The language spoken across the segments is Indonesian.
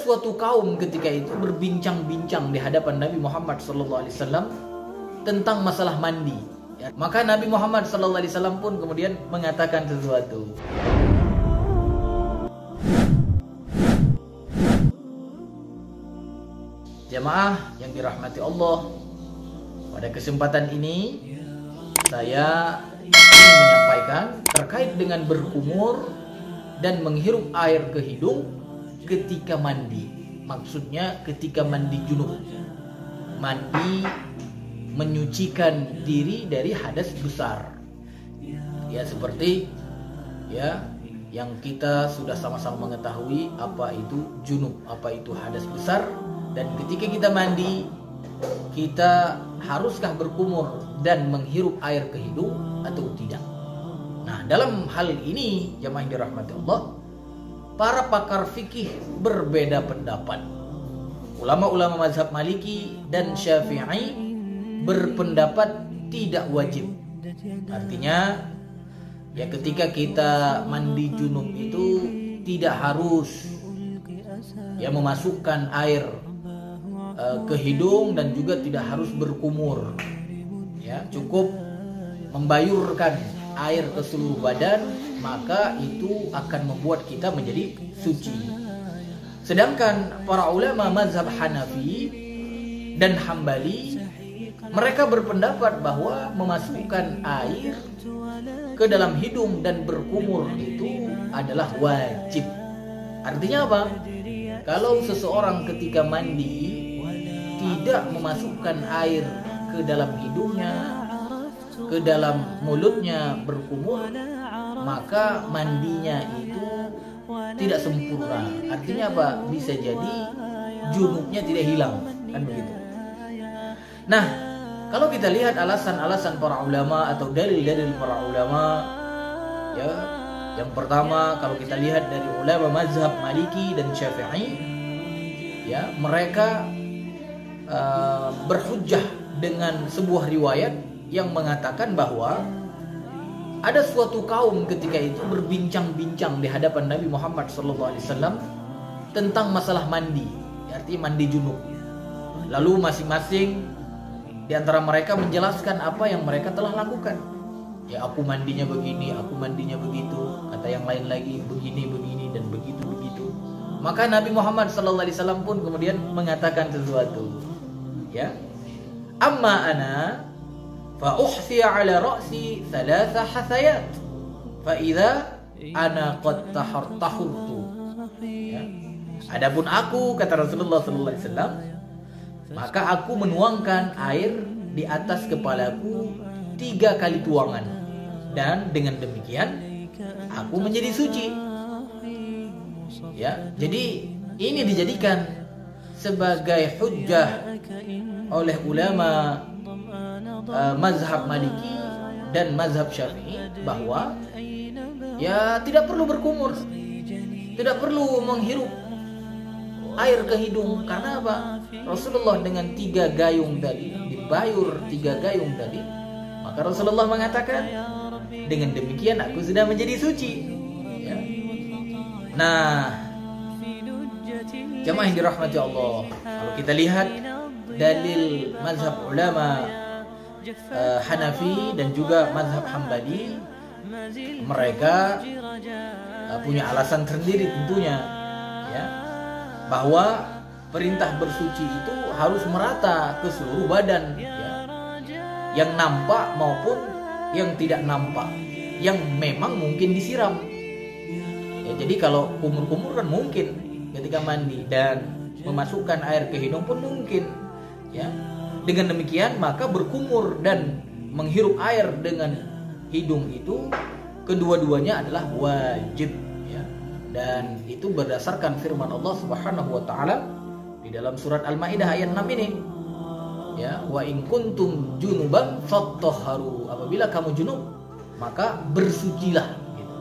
suatu kaum ketika itu berbincang-bincang di hadapan Nabi Muhammad SAW tentang masalah mandi. Ya, maka Nabi Muhammad SAW pun kemudian mengatakan sesuatu. Jamaah yang dirahmati Allah, pada kesempatan ini saya ingin menyampaikan terkait dengan berkumur dan menghirup air ke hidung ketika mandi. Maksudnya ketika mandi junub, mandi menyucikan diri dari hadas besar. Ya, seperti ya yang kita sudah sama-sama mengetahui apa itu junub, apa itu hadas besar. Dan ketika kita mandi, kita haruskah berkumur dan menghirup air ke hidung atau tidak? Nah, dalam hal ini jamaah yang dirahmati Allah, para pakar fikih berbeda pendapat. Ulama-ulama mazhab Maliki dan Syafi'i berpendapat tidak wajib. Artinya, ya ketika kita mandi junub itu tidak harus ya memasukkan air ke hidung dan juga tidak harus berkumur. Ya, cukup membayurkan air ke seluruh badan, maka itu akan membuat kita menjadi suci. Sedangkan para ulama mazhab Hanafi dan Hambali, mereka berpendapat bahwa memasukkan air ke dalam hidung dan berkumur itu adalah wajib. Artinya apa? Kalau seseorang ketika mandi tidak memasukkan air ke dalam hidungnya, ke dalam mulutnya berkumur, maka mandinya itu tidak sempurna. Artinya apa? Bisa jadi junubnya tidak hilang, kan begitu. Nah, kalau kita lihat alasan-alasan para ulama atau dalil-dalil para ulama, ya, yang pertama kalau kita lihat dari ulama mazhab Maliki dan Syafi'i, ya, mereka berhujjah dengan sebuah riwayat yang mengatakan bahwa ada suatu kaum ketika itu berbincang-bincang di hadapan Nabi Muhammad SAW tentang masalah mandi, artinya mandi junub. Lalu masing-masing di antara mereka menjelaskan apa yang mereka telah lakukan. Ya, aku mandinya begini, aku mandinya begitu. Kata yang lain lagi begini dan begitu. Maka Nabi Muhammad SAW pun kemudian mengatakan sesuatu. Ya, amma ana fa uhfiya ala ra'si thalatha hathayat fa idza ana qad tahurtu. Ya. Adapun aku, kata Rasulullah SAW, maka aku menuangkan air di atas kepalaku 3 kali tuangan, dan dengan demikian aku menjadi suci. Ya, jadi ini dijadikan sebagai hujjah oleh ulama mazhab Maliki dan mazhab Syafi'i bahwa ya tidak perlu berkumur, tidak perlu menghirup air ke hidung. Karena apa? Rasulullah dengan 3 gayung tadi, dibayur 3 gayung tadi, maka Rasulullah mengatakan dengan demikian aku sudah menjadi suci. Ya. Nah, jamaah yang dirahmati Allah, kalau kita lihat dalil mazhab ulama Hanafi dan juga mazhab Hambali, mereka punya alasan tersendiri tentunya, ya, bahwa perintah bersuci itu harus merata ke seluruh badan, ya, yang nampak maupun yang tidak nampak, yang memang mungkin disiram. Ya, jadi kalau kumur-kumur kan mungkin ketika mandi, dan memasukkan air ke hidung pun mungkin. Ya, dengan demikian maka berkumur dan menghirup air dengan hidung itu kedua-duanya adalah wajib. Ya, dan itu berdasarkan firman Allah Subhanahu wa taala di dalam surat Al-Maidah ayat 6 ini. Ya, wa in kuntum junuban fattahharu, apabila kamu junub maka bersucilah, gitu.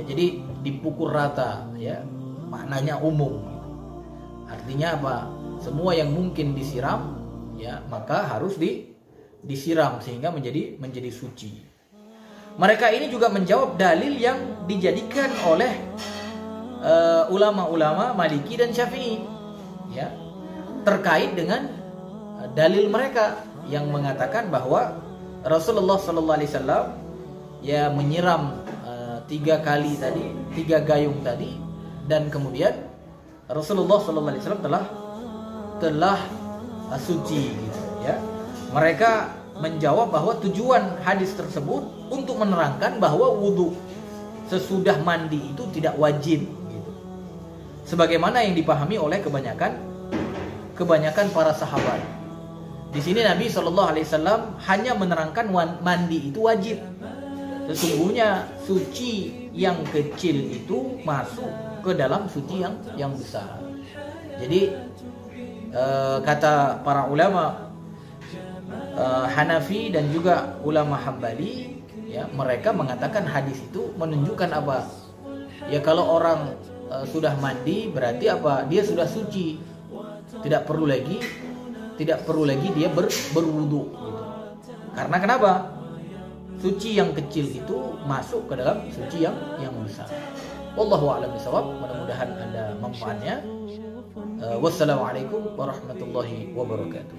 Ya, jadi dipukul rata, ya, maknanya umum. Artinya apa? Semua yang mungkin disiram, ya, maka harus disiram sehingga menjadi suci. Mereka ini juga menjawab dalil yang dijadikan oleh ulama-ulama Maliki dan Syafi'i. ya, terkait dengan dalil mereka yang mengatakan bahwa Rasulullah Sallallahu Alaihi Wasallam ya menyiram 3 kali tadi, 3 gayung tadi, dan kemudian Rasulullah Sallallahu Alaihi Wasallam telah suci, gitu, ya. Mereka menjawab bahwa tujuan hadis tersebut untuk menerangkan bahwa wudhu sesudah mandi itu tidak wajib, gitu. Sebagaimana yang dipahami oleh kebanyakan para sahabat. Di sini Nabi Shallallahu Alaihi Wasallam hanya menerangkan mandi itu wajib. Sesungguhnya suci yang kecil itu masuk ke dalam suci yang besar. Jadi kata para ulama Hanafi dan juga ulama Hambali, ya, mereka mengatakan hadis itu menunjukkan apa? Ya, kalau orang sudah mandi berarti apa? Dia sudah suci. Tidak perlu lagi dia berwudu, gitu. Karena kenapa? Suci yang kecil itu masuk ke dalam suci yang besar. Wallahu a'lam bishawab. Mudah-mudahan ada manfaatnya. Wassalamualaikum warahmatullahi wabarakatuh.